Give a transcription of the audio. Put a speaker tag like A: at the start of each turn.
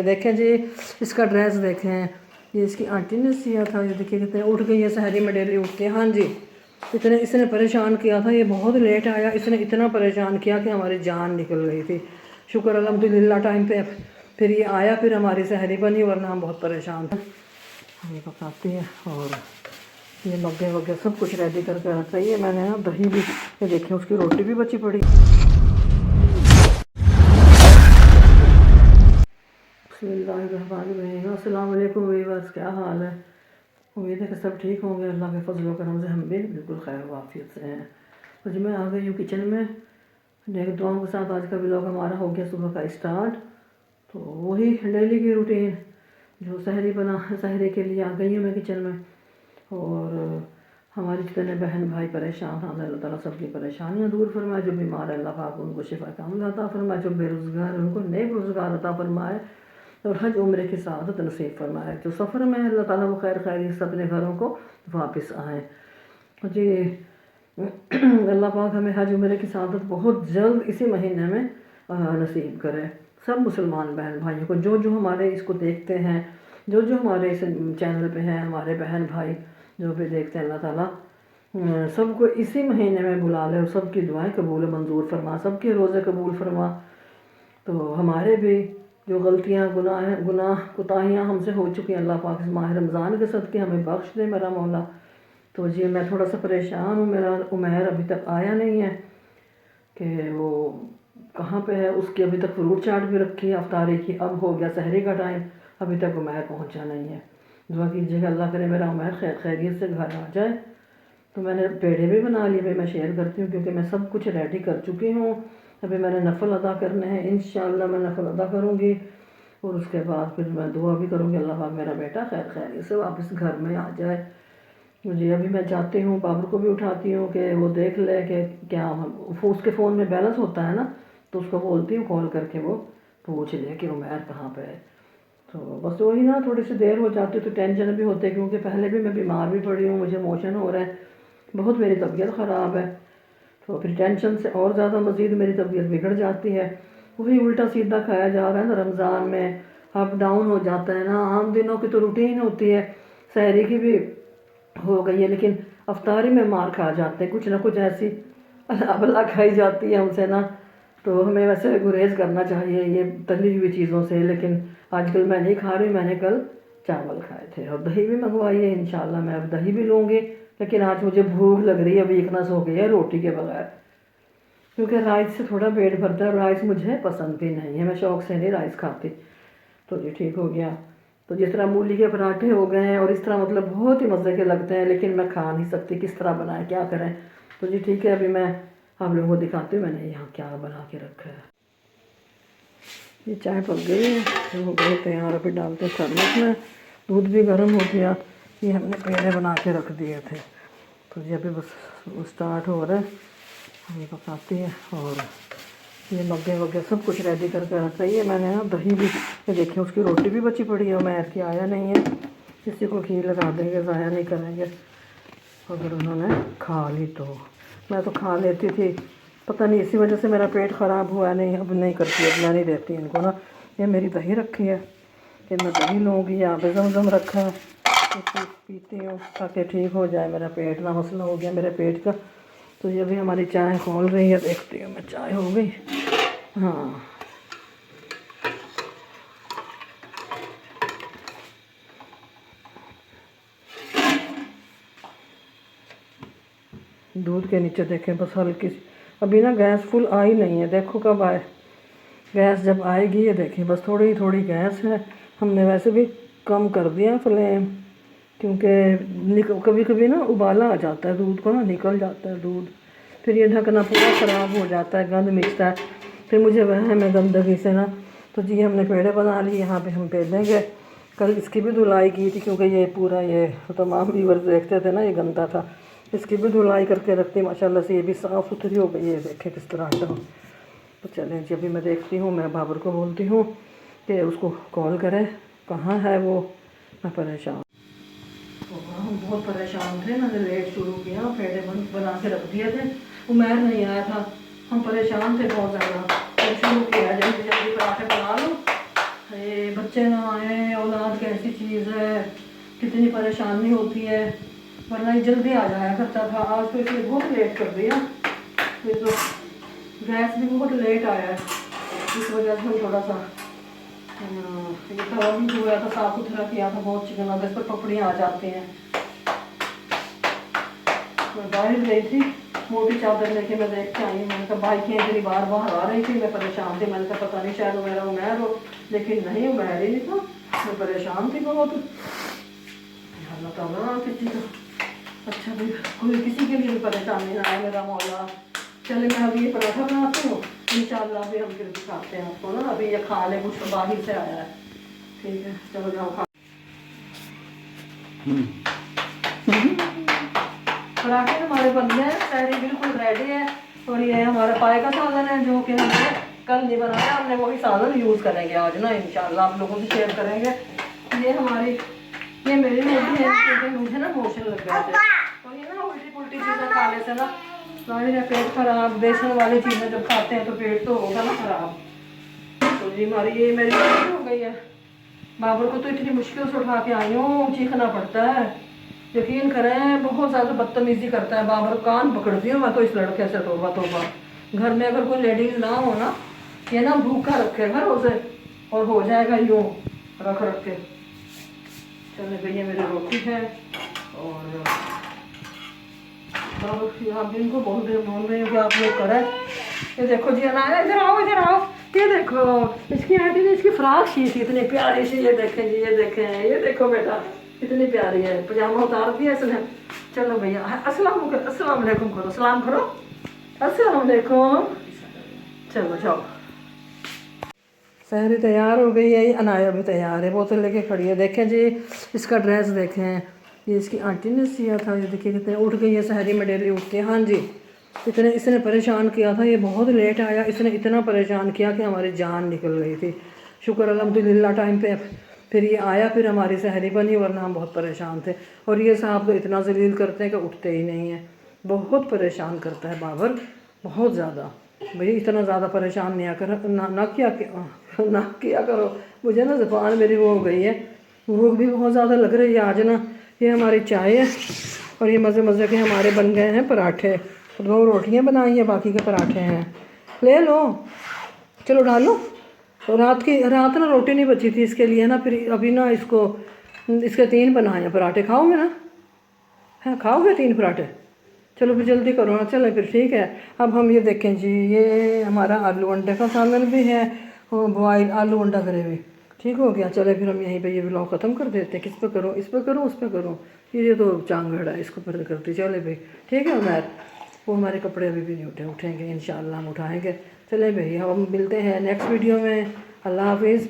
A: देखें जी, इसका ड्रेस देखें, ये इसकी आंटी ने सिया था। ये देखिए कितने उठ गई है, सहरी में डेली उठती है। हाँ जी, इतने इसने परेशान किया था, ये बहुत लेट आया, इसने इतना परेशान किया कि हमारी जान निकल गई थी। शुक्र अल्हम्दुलिल्लाह टाइम पे फिर ये आया, फिर हमारी सहरी बनी, वरना हम बहुत परेशान थे। ये पकाती है और ये मग्गे वग्गे सब कुछ रेडी करके रखा है। मैंने ना दही भी, ये देखिए उसकी रोटी भी बची पड़ी। अस्सलाम वालेकुम वीवर्स, क्या हाल है? उम्मीद है कि सब ठीक होंगे। अल्लाह के फजल करम से हम भी बिल्कुल खैर वाफियत से हैं। तो जी मैं आ गई हूँ किचन में, एक दुआओं के साथ आज का व्लॉग हमारा हो गया सुबह का स्टार्ट। तो वही डेली की रूटीन जो सहरी के लिए आ गई हूँ मैं किचन में। और हमारे जितने बहन भाई परेशान हैं, अल्लाह ताला सबकी परेशानियाँ दूर फरमाए। जो बीमार है अल्लाह पाक उनको शिफा कामिल अता फरमाए, जो बेरोज़गार है उनको नेक रोज़गार अता फरमाए और हज उम्र की सआदत नसीब फरमाए। जो सफ़र में अल्लाह ताला वो खैर खैरियत से अपने घरों को वापस आएँ। जी अल्लाह पाक हमें हज उम्र की सआदत बहुत जल्द इसी महीने में नसीब करे। सब मुसलमान बहन भाइयों को, जो जो हमारे इसको देखते हैं, जो जो हमारे इस चैनल पे हैं, हमारे बहन भाई जो भी देखते हैं, अल्लाह ताला सबको इसी महीने में बुला ले और सबकी दुआएं कबूल मंजूर फरमा, सबके रोज़े कबूल फरमा। तो हमारे भी जो गलतियाँ गुनाह कोताहियाँ हमसे हो चुकी हैं, अल्लाह पाक इस माह रमज़ान के सदक़े हमें बख्श दे मेरा मौला। तो जी मैं थोड़ा सा परेशान हूँ, मेरा उमैर अभी तक आया नहीं है कि वो कहाँ पे है। उसकी अभी तक फ्रूट चाट भी रखी है अफ्तारी की, अब हो गया सहरी का टाइम, अभी तक उमैर पहुँचा नहीं है। दुआ कीजिएगा अल्लाह करे मेरा उमैर खैरियत से घर आ जाए। तो मैंने पेड़े भी बना लिए, भाई मैं शेयर करती हूँ क्योंकि मैं सब कुछ रेडी कर चुकी हूँ। अभी मैंने नफल अदा करने हैं, इंशाअल्लाह मैं नफल अदा करूँगी और उसके बाद फिर मैं दुआ भी करूँगी अल्लाह पाक मेरा बेटा खैरियत से वापस घर में आ जाए। मुझे अभी मैं जाती हूँ, बाबर को भी उठाती हूँ कि वो देख ले कि क्या उसके फ़ोन में बैलेंस होता है ना, तो उसको बोलती हूँ कॉल करके वो पूछ ले कि उमैर कहाँ पे है। तो बस वही ना, थोड़ी सी देर हो जाती है तो टेंशन भी होती है क्योंकि पहले भी मैं बीमार भी पड़ी हूँ, मुझे मोशन हो रहा है, बहुत मेरी तबीयत ख़राब है। तो फिर टेंशन से और ज़्यादा मज़ीद मेरी तबीयत बिगड़ जाती है। वही उल्टा सीधा खाया जा रहा है ना, रमज़ान में अप डाउन हो जाता है ना। आम दिनों की तो रूटीन होती है, सहरी की भी हो गई है, लेकिन अफ्तारी में मार खा जाते हैं, कुछ ना कुछ ऐसी अबला खाई जाती है हमसे ना। तो हमें वैसे गुरेज करना चाहिए ये तली हुई चीज़ों से, लेकिन आजकल मैं नहीं खा रही। मैंने कल चावल खाए थे और दही भी मंगवाई है, इंशाल्लाह मैं अब दही भी लूँगी। लेकिन आज मुझे भूख लग रही है, वीकनेस हो गई है रोटी के बगैर, क्योंकि राइस से थोड़ा पेट भरता है और राइस मुझे पसंद भी नहीं है, मैं शौक़ से नहीं राइस खाती। तो जी ठीक हो गया। तो जिस तरह मूली के पराठे हो गए हैं और इस तरह मतलब बहुत ही मज़े के लगते हैं, लेकिन मैं खा नहीं सकती, किस तरह बनाएं क्या करें। तो जी ठीक है, अभी मैं आप लोगों को दिखाती हूँ मैंने यहाँ क्या बना के रखा है। ये चाय पक गई है, हो गई तैयार, अभी डालते हैं थर्मस में, दूध भी गर्म हो गया। ये हमने पेड़े बना के रख दिए थे। तो ये अभी बस स्टार्ट हो रहा है, ये पकाती है और ये मग्गे वग्गे सब कुछ रेडी करके रखा है। मैंने ना दही भी, ये देखिए उसकी रोटी भी बची पड़ी है, उमैर की आया नहीं है, किसी को खीर लगा देंगे, ज़ाया नहीं करेंगे अगर उन्होंने खा ली तो। मैं तो खा लेती थी, पता नहीं इसी वजह से मेरा पेट ख़राब हुआ नहीं, अब नहीं करती, अब मैं नहीं देती इनको ना। ये मेरी दही रखी है कि मैं दही लूँगी, यहाँ पे ज़मज़म रखा है तो पीती हूँ ताकि ठीक हो जाए मेरा पेट ना। मसला हो गया मेरे पेट का। तो ये भी हमारी चाय खोल रही है, देखती हूँ मैं, चाय हो गई। हाँ दूध के नीचे देखें बस हल्की सी, अभी ना गैस फुल आई नहीं है, देखो कब आए गैस, जब आएगी ये देखें बस थोड़ी थोड़ी गैस है। हमने वैसे भी कम कर दिया फ्लेम, क्योंकि कभी कभी ना उबाला आ जाता है दूध को ना, निकल जाता है दूध, फिर ये ढकना पूरा ख़राब हो जाता है, गंद मिलता है, फिर मुझे वह मैं गंदगी से ना। तो जी हमने पेड़े बना लिए, यहाँ पे हम पेलेंगे। कल इसकी भी धुलाई की थी क्योंकि ये पूरा ये तमाम व्यूअर्स देखते थे ना, ये गंदा था, इसकी भी धुलाई करके रखती माशाल्लाह से, ये भी साफ़ सुथरी हो गई है, देखें किस तरह का। तो चलें जी, अभी मैं देखती हूँ, मैं बाबर को बोलती हूँ कि उसको कॉल करें, कहाँ है वो, मैं परेशान। तो हम बहुत परेशान थे, मैंने लेट शुरू किया, पेड़े बना के रख दिए थे, उमैर नहीं आया था, हम परेशान थे बहुत ज़्यादा। फिर शुरू किया जल्दी जल्दी पराठे बना लो, ये बच्चे ना आए, औलाद कैसी चीज़ है, कितनी परेशानी होती है, वरना ये जल्दी आ जाया करता था। आज तो इसने बहुत लेट कर दिया। ये तो गैस भी बहुत लेट आया है, इस वजह से हम थोड़ा सा ये तवा भी धोया था, साफ सुथरा किया था, बहुत चिकन आता है, इस पर पपड़ियाँ आ जाती हैं। मैं बाहर गई थी, मोटी चादर लेके मैं देख के आई। मैंने कहा बाइकें इतनी बार बाहर आ रही थी, मैं परेशान थी। मैंने कहा पता नहीं शायद मेरा उमैर हो, लेकिन नहीं, उमैर ही नहीं था। मैं परेशान थी बहुत। अल्लाह ताला किसी का अच्छा भी, कोई किसी के लिए भी परेशानी ना आए मेरा मौला। चले मैं अभी ये पराठा बनाती हूँ, इंशाल्लाह अभी हम फिर दिखाते हैं आपको ना। अभी ये खा ले, कुछ बाहर से आया है। ठीक है, चलो जाओ खा। पराठे हमारे बन गए हैं, तैयारी बिल्कुल रेडी है। और ये हमारा पाए का सालन है, जो कि हमने कल नहीं बनाया, हमने वही सालन यूज़ करेंगे आज ना, इंशाल्लाह आप लोगों से शेयर करेंगे। ये मेरी रोटी है, क्योंकि मुझे ना मोशन लग गया था, तो ये ना उल्टी पुल्टी चीज़ें खाने से ना जाहिर है पेट खराब। बेसन वाली चीज़ें जब खाते हैं तो पेट तो होगा ना खराब। तो जी हमारी ये मेरी रोटी हो गई है। बाबर को तो इतनी मुश्किल से उठा के आई हूँ, चीखना पड़ता है। यकीन करें बहुत ज़्यादा बदतमीजी करता है बाबर, कान पकड़ती हूँ मैं तो इस लड़के से। तोबा तोबा, घर में अगर कोई लेडीज़ ना हो ना, ये ना भूखा रखेगा रोज़े और हो जाएगा यूँ रख रख के। चले भैया मेरी रोटी है और आप इनको बोल रही हूँ कि आप लोग करें। ये देखो जी अनाया, इधर आओ इधर आओ। ये देखो इसकी आंटी ने इसकी फ्राक सी थी इतनी प्यारी सी। ये देखें जी, ये देखें, ये देखो बेटा इतनी प्यारी है। पजामा उतार दिया इसने। चलो भैया अस्सलाम वालेकुम करो, सलाम करो, अस्सलाम वालेकुम। चलो जाओ। सहरी तैयार हो गई है, अनाया भी तैयार है, बोतल लेके खड़ी है। देखें जी इसका ड्रेस देखें, ये इसकी आंटी ने सिया था। ये देखिए कितने उठ गई है, सहरी में डेली उठती है। हाँ जी, इतने इसने परेशान किया था, ये बहुत लेट आया, इसने इतना परेशान किया कि हमारी जान निकल गई थी। शुक्र अल्हम्दुलिल्लाह टाइम पे फिर ये आया, फिर हमारी सहरी बनी, वरना हम बहुत परेशान थे। और ये साहब तो इतना जलील करते हैं कि उठते ही नहीं हैं, बहुत परेशान करता है बाबर, बहुत ज़्यादा। भाई इतना ज़्यादा परेशान नहीं कर ना किया करो। मुझे ना ज़ुबान मेरी वो हो गई है, भूख भी बहुत ज़्यादा लग रही है आज ना। ये हमारी चाय है और ये मज़े मज़े के हमारे बन गए हैं पराठे। 2 रोटियां बनाई हैं, बाकी के पराठे हैं। ले लो, चलो डालो। तो रात ना रोटी नहीं बची थी इसके लिए ना, फिर अभी ना इसके 3 बनाए हैं पराठे। खाओगे ना? हाँ खाओगे 3 पराठे? चलो फिर जल्दी करो ना। चलो फिर ठीक है। अब हम ये देखें जी, ये हमारा आलू अंडे का सालन भी है, बॉयल आलू अंडा ग्रेवी। ठीक हो गया। चले फिर हम यहीं पे ये व्लॉग ख़त्म कर देते हैं। किस पे करो, इस पे करो, उस पे करो। ये तो चांगड़ है, इसको पर करती। चले भाई ठीक है उमैर, वो हमारे कपड़े अभी भी नहीं उठेंगे, इंशाल्लाह हम उठाएँगे। चले भाई हम मिलते हैं नेक्स्ट वीडियो में। अल्लाह हाफिज़।